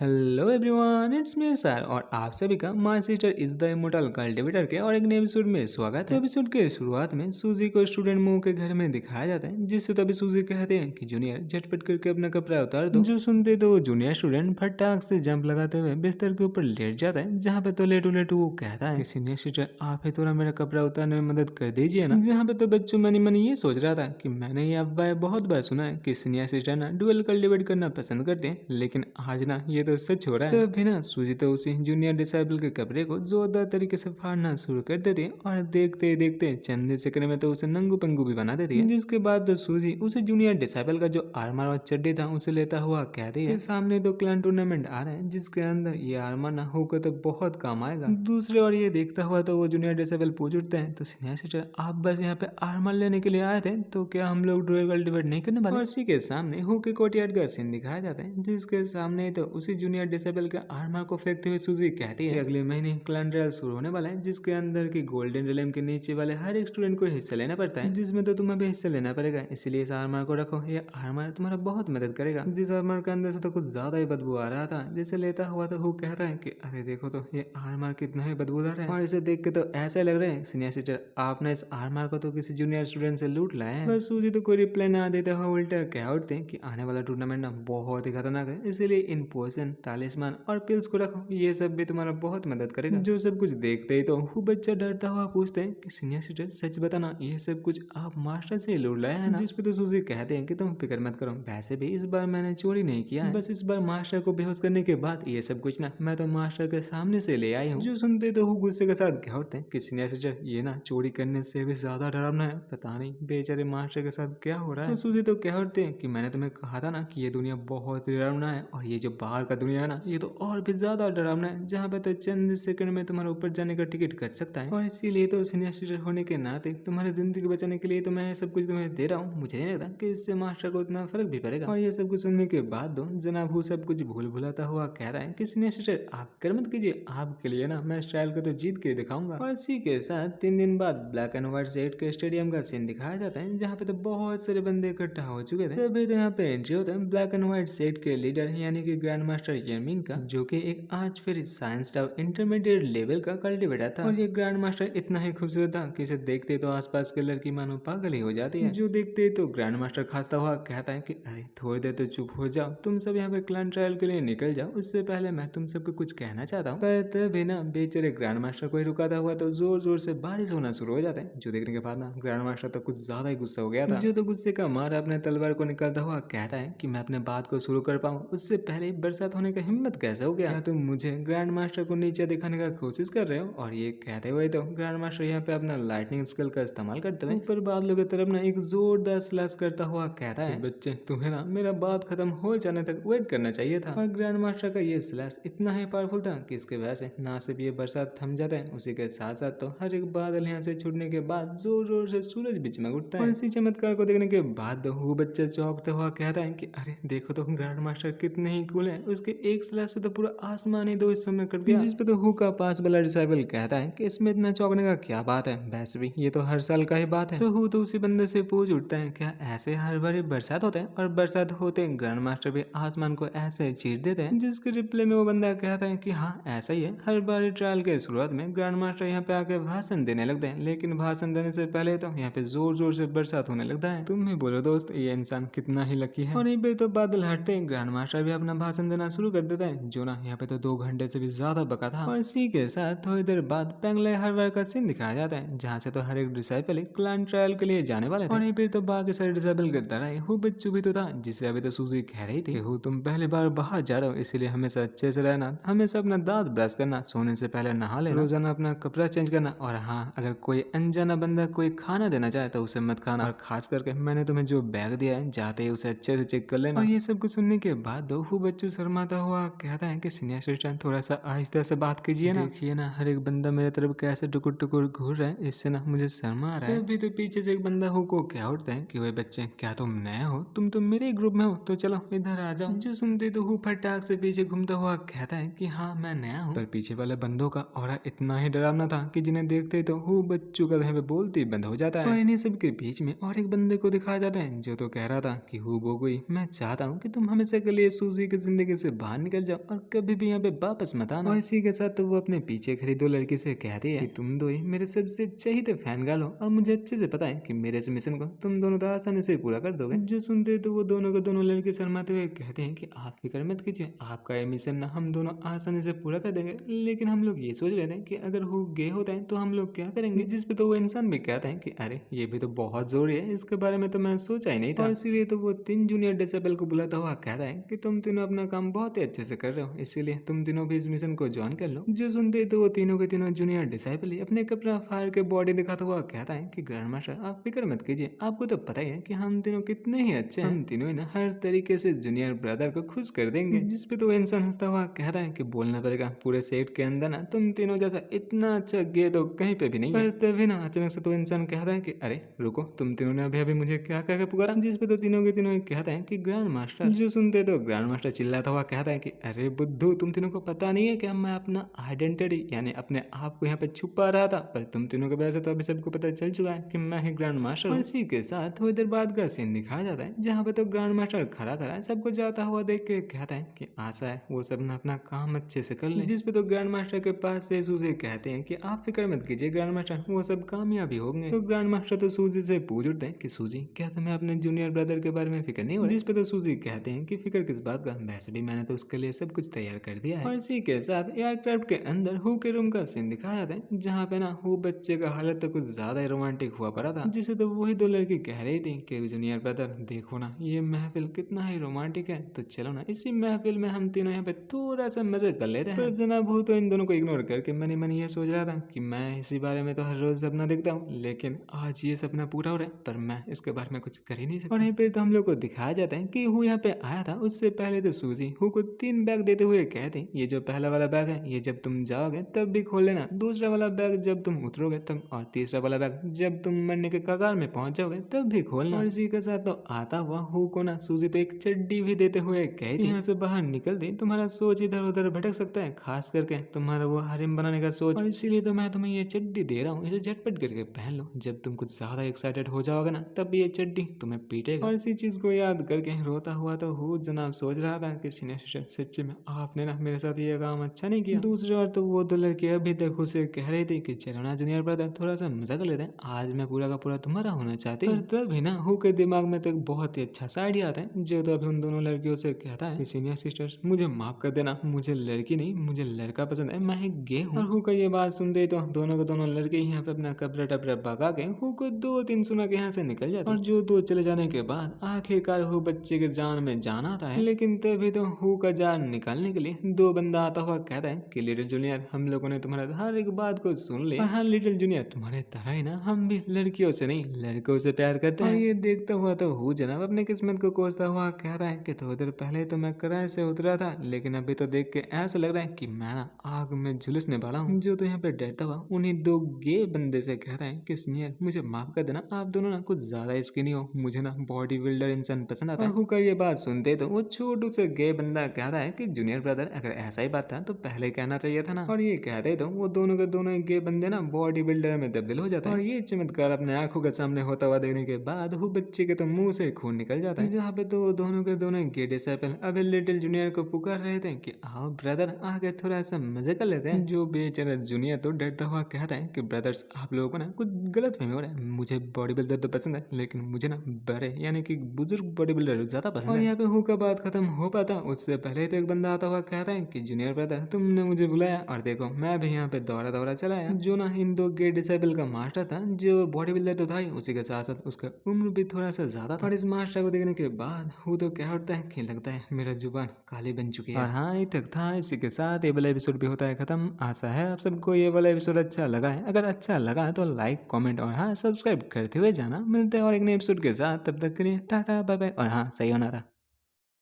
Hello everyone, it's me sir और आप सभी का my sister is the immortal cultivator के और एक नए एपिसोड में स्वागत है। एपिसोड के शुरुआत में सूजी को स्टूडेंट मुंह के घर में दिखाया जाता है, जिससे तभी सूजी कहते हैं कि जूनियर झटपट करके अपना कपड़ा उतार दो। जो सुनते तो जूनियर स्टूडेंट फटाक से जंप लगाते हुए बिस्तर के ऊपर लेट जाता है, जहाँ पे तो लेटू लेटू वो कहता है कि सीनियर सिस्टर आप ही थोड़ा मेरा कपड़ा उतारने में मदद कर दीजिए ना। जहाँ पे तो बच्चों मनी मनी ये सोच रहा था कि मैंने ये अफवाह बहुत बार सुना है कि सीनियर सिस्टर ना डुअल कल्टिवेट करना पसंद करते हैं, लेकिन आज ना ये तो सच हो रहा है। तभी ना सूजी तो उसी जूनियर डिसेबल के कपड़े को जोरदार तरीके से फाड़ना शुरू कर देती है और देखते ही देखते चंद सेकंड में तो उसे नंगू पंगू भी बना देती है। जिसके बाद तो सूजी उसे जूनियर डिसेबल का जो आर्मर और चड्डी था उसे लेता हुआ कहती है सामने तो क्लान टूर्नामेंट आ रहा है, जिसके अंदर ये आर्मर ना होकर तो बहुत काम आएगा। दूसरे और ये देखता हुआ तो वो जूनियर डिसेबल पूछ उठते हैं तो सीनियर सिस्टर आप बस यहाँ पे आर्मर लेने के लिए आए थे, तो क्या हम लोग डुएल कल्टिवेट नहीं करने वाले? और इसी के सामने हु के कोर्टयार्ड का सीन दिखाया जाता है, जिसके सामने तो उसी जूनियर डिसेबल के आर्मर को फेंकते हुए सूजी कहती है अगले महीने क्लान ट्रायल शुरू होने वाला है, जिसके अंदर की गोल्डन रिलेम के नीचे वाले हर एक स्टूडेंट को हिस्सा लेना पड़ता है, जिसमें तो तुम्हें भी हिस्सा लेना पड़ेगा। इसलिए इस आर्मर को रखो, ये आर्मर तुम्हारा बहुत मदद करेगा। जिस आर्मर के अंदर से तो कुछ ज्यादा ही बदबू आ रहा था, जिसे लेता हुआ तो हु कहता है कि अरे देखो तो ये आर्मर कितना ही बदबूदार है, और इसे देख के तो ऐसा लग रहा है सीनियर सिस्टर आपने इस आर्मर को तो किसी जूनियर स्टूडेंट से लूट लाया है। बस सूजी तो कोई रिप्लाई ना देता हुआ उल्टा कह उठते कि आने वाला टूर्नामेंट ना बहुत ही खतरनाक है, इसलिए इन पोशन तालिस्मान और पिल्स को रखो, ये सब भी तुम्हारा बहुत मदद करेगा। जो सब कुछ देखते ही तो हु बच्चा डरता हुआ पूछते हैं कि सीनियर सिस्टर सच बताना ये सब कुछ आप मास्टर से लूट लाया है ना? जिस पे तो सूजी कहते हैं कि तुम फिक्र मत करो, वैसे भी इस बार मैंने चोरी नहीं किया है, बस इस बार मास्टर को बेहोश करने के बाद ये सब कुछ ना मैं तो मास्टर के सामने से ले आई हूँ। जो सुनते तो हु गुस्से के साथ कह उठते हैं कि सीनियर सिस्टर ये ना चोरी करने से भी ज्यादा डरावना है, पता नहीं बेचारे मास्टर के साथ क्या हो रहा है। तो सूजी तो कह उठते हैं कि मैंने तुम्हें कहा था ना कि ये दुनिया बहुत ही डरावना है, और ये जो बाहर का दुनिया है ना ये तो और भी ज्यादा डरावना है, जहाँ पे तो चंद सेकंड में तुम्हारे ऊपर जाने का टिकट कट सकता है। और इसीलिए तो सीनियर सिस्टर होने के नाते तुम्हारी जिंदगी बचाने के लिए तो मैं सब कुछ तुम्हें दे रहा हूँ। मुझे नहीं लगता कि इससे मास्टर को इतना फर्क भी पड़ेगा। और ये सब कुछ सुनने के बाद दो जनाब हु सब कुछ भूल भुलाता हुआ कह रहा है कि सीनियर सिस्टर आप कर मत कीजिए, आपके लिए ना मैं स्टाइल को तो जीत के दिखाऊंगा। और इसी के साथ 3 दिन बाद ब्लैक एंड व्हाइट सेट के स्टेडियम का सीन दिखाया जाता है, जहाँ पे तो बहुत सारे बंदे इकट्ठा हो चुके थे। तभी तो यहाँ पे एंट्री होता है ब्लैक एंड व्हाइट सेट के लीडर यानी कि ग्रैंड मास्टर यमिंग का, जो कि एक आर्च फिर साइंस टाउ इंटरमीडिएट लेवल का कल्टिवेटर था। और ये ग्रैंड मास्टर इतना ही खूबसूरत था कि इसे देखते तो आसपास के लड़की मानो पागल ही हो जाती है। जो देखते तो ग्रैंड मास्टर खांसता हुआ कहता है कि अरे थोड़ी देर तो चुप हो जाओ, तुम सब यहाँ पे क्लान ट्रायल के लिए निकल जाओ, उससे पहले मैं तुम सबको कुछ कहना चाहता हूँ। पर तभी ना बेचारे ग्रैंड मास्टर को ही रुकाता हुआ तो जोर जोर से बारिश होना शुरू हो जाता है, जो देखने के बाद ना ग्रैंड मास्टर तो कुछ ज्यादा ही गुस्सा हो गया था। जो तो गुस्से का मारा अपने तलवार को निकालता हुआ कहता है कि मैं अपने बात को शुरू कर पाऊँ उससे पहले बरसात होने का हिम्मत कैसे हो गया? क्या तुम मुझे ग्रैंड मास्टर को नीचे दिखाने का कोशिश कर रहे हो? और ये कहते हुए तो ग्रैंड मास्टर यहाँ पे अपना लाइटनिंग स्किल का इस्तेमाल करते हुए ऊपर बादलों की तरफ ना एक जोरदार स्लैश करता हुआ कहता है बच्चे तुम्हें ना मेरा बात खत्म हो जाने तक वेट करना चाहिए था। और ग्रैंड मास्टर का ये स्लैश इतना ही पावरफुल था कि इसके वजह से ना सिर्फ ये बरसात थम जाता है, उसी के साथ साथ तो हर एक बादल यहाँ से छूटने के बाद जोर जोर से सूरज भी चमक उठता है। और इसी चमत्कार को देखने के बाद वो बच्चा चौंकता हुआ कहता है कि अरे देखो तो ग्रैंड मास्टर कितने ही कूल है, उसके एक स्लैश से तो पूरा आसमान ही दो हिस्सों में कट गया। जिस पे तो हु का पास वाला डिसेबल कहता है कि इसमें इतना चौंकने का क्या बात है, वैसे भी ये तो हर साल का ही बात है। तो हु तो उसी बंदे से पूछ उठता है क्या ऐसे हर बार बरसात होता है? और बरसात होते ग्रैंड मास्टर भी आसमान को ऐसे चीर देते हैं। जिसके रिप्लाई में वो बंदा कहता है कि हाँ ऐसा ही है, हर बार ट्रायल के शुरुआत में ग्रैंड मास्टर यहाँ पे आके भाषण देने लगते हैं, लेकिन भाषण देने से पहले तो यहाँ पे जोर जोर से बरसात होने लगता है। तुम ही बोलो दोस्त ये इंसान कितना ही लकी है। और यहीं पे तो बादल हटते हैं, ग्रैंड मास्टर भी अपना भाषण देना शुरू कर देता है, जो ना यहाँ पे तो 2 घंटे से भी ज्यादा बका था। और इसी के साथ थोड़ी देर बाद पेंगले हर बार का सीन दिखाया जाता है, जहाँ से तो हर एक डिसाइपल क्लान ट्रायल के लिए जाने वाले थे। और यहीं पे तो बाकी सारे डिसाइपल की तरह ही हु बच्चू भी तो था, जिसे अभी तो सूजी कह रही थी हु तुम पहली बार बाहर जा रहे हो, इसीलिए हमेशा अच्छे से रहना, हमेशा अपना दांत ब्रश करना, सोने से पहले नहा लेना, रोजाना अपना कपड़ा चेंज करना, और हाँ अगर कोई अनजाना बंदा कोई खाना देना चाहे तो उसे मत खाना, और खास करके मैंने तुम्हें जो बैग दिया है जाते ही उसे अच्छे से चेक कर लेना। और ये सब कुछ सुनने के बाद हु बच्चू शर्माता हुआ कहता है कि सीनियर सिस्टर थोड़ा सा आहिस्ता से बात कीजिए ना, देखिए ना हर एक बंदा मेरे तरफ कैसे टुकुर टुकुर घूर रहा है, इससे ना मुझे शर्मा आ रहा है। तभी तो पीछे से एक बंदा हु को क्या उठता है कि वे बच्चे क्या तुम नए हो, तुम तो मेरे ग्रुप में हो, तो चलो इधर आ जाओ। जो सुनते तो हु फटाक से पीछे घूमता हुआ कहता है कि हाँ मैं नया हूँ। पर पीछे वाले बंदों का ऑरा इतना ही डरावना था कि जिन्हें देखते तो हु बच्चों का वह बोलते बंद हो जाता है। और इन्हीं सब के बीच में और एक बंदे को दिखाया जाता है, जो तो कह रहा था कि हु बोगुई मैं चाहता हूँ कि तुम हमेशा के लिए सूजी की जिंदगी से बाहर निकल जाओ और कभी भी यहाँ पे वापस मत आना। और इसी के साथ तो वो अपने पीछे खड़ी दो लड़की से कहती है कि तुम दो ही मेरे सबसे चाहिए फैन गाल हो और मुझे अच्छे से पता है कि मेरे इस मिशन को तुम दोनों तो आसानी से पूरा कर दोगे। जो सुनते तो वो दोनों के दोनों लड़के शर्माते हुए कहते हैं कि आप फिक्र मत कीजिए, आपका ये मिशन ना हम दोनों आसानी से पूरा कर देंगे। लेकिन हम लोग ये सोच रहे थे कि अगर वो गे होता है तो हम लोग क्या करेंगे। जिस पे तो वो इंसान भी कहता है कि अरे ये भी तो बहुत जोरी है, इसके बारे में तो मैं सोचा ही नहीं था। और इसीलिए तो वो 3 जूनियर डिसेबल को बुलाता हुआ कहता है कि तुम तीनों अपना काम बहुत ही अच्छे से कर रहे हो, इसीलिए तुम तीनों भी इस मिशन को ज्वाइन कर लो। जो सुनते तो वो तीनों के तीनों जूनियर डिसेबल ही अपने कपड़ा फाड़ के बॉडी दिखाता हुआ कहता है कि ग्रैंड मास्टर आप फिक्र मत कीजिए, आपको तो पता ही है कि हम तीनों कितने ही अच्छे हैं, हम तीनों ही ना हर तरीके से जूनियर ब्रदर को खुश कर देंगे। जिस पे तो वो इंसान हंसता हुआ कहता है कि बोलना पड़ेगा पूरे सेट के अंदर ना तुम तीनों जैसा इतना अच्छा गे तो कहीं पे भी नहीं है। पर तभी ना अचानक से तो इंसान कहता है कि अरे रुको, तुम तीनों ने अभी मुझे क्या कह के पुकारा। जिस पे तो तीनों के तीनों कहते हैं कि ग्रैंड मास्टर। जो सुनते तो ग्रैंड मास्टर चिल्लाता हुआ कहता है कि अरे बुद्धू, तुम तीनों को पता नहीं है क्या मैं अपना आइडेंटिटी यानी अपने आप को यहाँ पे छुपा रहा था, पर तुम तीनों के वजह से तो अभी सबको पता चल चुका है कि मैं ही ग्रैंड मास्टर हूँ। इसी के साथ थोड़ी देर बाद का सीन दिखाया जाता है जहाँ पे तो ग्रैंड मास्टर खड़ा खड़ा सबको जाता हुआ देख के कहता है कि आशा है वो सब ना अपना काम अच्छे से कर ले। जिस पे तो ग्रैंड मास्टर के पास से सूजी कहते हैं कि आप फिक्र मत कीजिए ग्रैंड मास्टर, वो सब कामयाबी होंगे। तो ग्रैंड मास्टर तो सूजी से पूछ उठते हैं कि सूजी क्या तुम्हें अपने जूनियर ब्रदर के बारे में फिक्र नहीं हो रही। जिस पे तो सूजी कहते हैं कि फिक्र किस बात का, वैसे भी मैंने तो उसके लिए सब कुछ तैयार कर दिया है। और इसी के साथ एयरक्राफ्ट के अंदर हु के रूम का सीन दिखाया जाता है जहाँ पे ना हु बच्चे का हालत तो कुछ ज्यादा ही रोमांटिक हुआ पड़ा था। जिसे तो वही दो लड़की कह रही थी कि जूनियर ब्रदर देखो ना ये महफिल कितना ही रोमांटिक है, तो चलो ना इसी महफिल में हम तीनों यहाँ पे थोड़ा सा मजे कर लेते हैं। पर जनाब हु तो इन दोनों को इग्नोर करके मनी मनी ये सोच रहा था कि मैं इसी बारे में तो हर रोज सपना देखता हूँ, लेकिन आज ये सपना पूरा हो रहा है पर मैं इसके बारे में कुछ कर ही नहीं सकता। और यहीं पे तो हम लोग को दिखाया जाता है कि हु यहाँ पे आया था, उससे पहले तो सूजी हु को 3 बैग देते हुए कहते ये जो पहला वाला बैग है ये जब तुम जाओगे तब भी खोल लेना, दूसरा वाला बैग जब तुम उतरोगे तब, और तीसरा वाला बैग जब तुम मरने के कगार में पहुंच जाओगे तब भी खोलना। और इसी के साथ तो आता हुआ हु को ना सूजी तो एक चड्डी भी देते हुए कहती यहाँ से बाहर निकल दी, तुम्हारा सोच इधर उधर भटक सकता है, खास करके तुम्हारा वो हरिम बनाने का सोच, और इसीलिए तो मैं तुम्हें ये चड्डी दे रहा हूँ, इसे झटपट करके पहन लो, जब तुम कुछ ज्यादा एक्साइटेड हो जाओगे ना तब ये चड्डी तुम्हें पीटेगा। और इसी चीज को याद करके रोता हुआ तो हु जनाब सोच रहा था कि सच्ची में आपने ना मेरे साथ ये काम अच्छा नहीं किया। दूसरी बार तो वो दो लड़के अभी तक उसे कह रही थी कि चलो ना जूनियर ब्रदर थोड़ा सा मजा कर लेते हैं, आज मैं पूरा का पूरा तुम्हारा होना चाहती हूँ। तभी ना हु के दिमाग में तो एक बहुत ही अच्छा सा आइडिया आता है, जो तो अभी उन दोनों लड़कियों से कहता है कि सीनियर सिस्टर्स मुझे माफ कर देना, मुझे लड़की नहीं मुझे लड़का पसंद है, मैं गे हूँ। और हु का ये बात सुनते तो दोनों के दोनों लड़के यहाँ पे अपना कपड़ा टपड़ा भगा के हु को 2-3 सुना के यहाँ से निकल जाते। और जो दो चले जाने के बाद आखिरकार हु बच्चे के जान में जान आता है, लेकिन तभी तो हु का जान निकालने के लिए दो बंदा आता हुआ कहता है कि लिटिल जूनियर हम लोगों ने तुम्हारा हर एक बात को सुन लिया, हाँ लिटिल जूनियर तुम्हारे तरह ही ना हम भी लड़कियों से नहीं लड़कों से प्यार करते हैं। और ये देखता हुआ तो हु जनाब अपने किस्मत को कोसता हुआ कह रहा है कि थोड़ी देर पहले तो मैं किराए से उतरा था, लेकिन अभी तो देख के ऐसा लग रहा है कि मैं ना आग में झुलसने वाला हूँ। जो तो यहाँ पे डरता हुआ उन्हीं दो गे बंदे से कह रहा है कि सीनियर मुझे माफ कर देना, आप दोनों ना कुछ ज्यादा स्किनी हो, मुझे ना बॉडी बिल्डर इंसान पसंद आता है। हु का ये बात सुनते तो वो छोटू से गे बंदा कह रहा है कि जूनियर ब्रदर अगर ऐसा ही बात था तो पहले कहना चाहिए था ना। और ये कहते तो वो दोनों के दोनों गे बंदे ना बॉडी बिल्डर में तब्दील हो जाता है। और ये चमत्कार अपने आंखों के सामने होता हुआ देखने के बाद हु बच्चे के तो मुंह से खून निकल जाता है, जहाँ पे तो दोनों के दोनों गे डिसेबल अभी लिटिल जूनियर को पुकार रहे थे कि आओ ब्रदर आगे थोड़ा सा मजे कर लेते हैं। जो बेचारा जूनियर तो डरता हुआ कहता है कि ब्रदर्स आप लोगों को ना कुछ गलत फहमी हो रहा है, मुझे बॉडी बिल्डर तो पसंद है लेकिन मुझे ना बड़े यानी कि बुजुर्ग बॉडी बिल्डर ज्यादा पसंद है। और यहाँ पे हु का बात खत्म हो पाता उससे पहले तो एक बंदा आता हुआ कहता है कि जूनियर ब्रदर तुमने मुझे बुलाया और देखो मैं भी यहाँ पे दौरा चलाया। जो ना इन दो गे डिसेबल का मास्टर था, जो बॉडी बिल्डर तो था ही, उसी के साथ साथ उसका उम्र भी थोड़ा सा ज्यादा था। और इस मास्टर को देखने के बाद हु तो क्या उठता है कि लगता है मेरा जुबान काली बन चुकी है। और हाँ ये तक था, इसी के साथ ये वाला एपिसोड भी होता है खत्म। आशा है आप सबको ये वाला एपिसोड अच्छा लगा है, अगर अच्छा लगा तो लाइक कमेंट और हाँ सब्सक्राइब करते हुए जाना। मिलते हैं और एक नए एपिसोड के साथ, तब तक के लिए टाटा बाय बाय और हाँ सही होना रहा।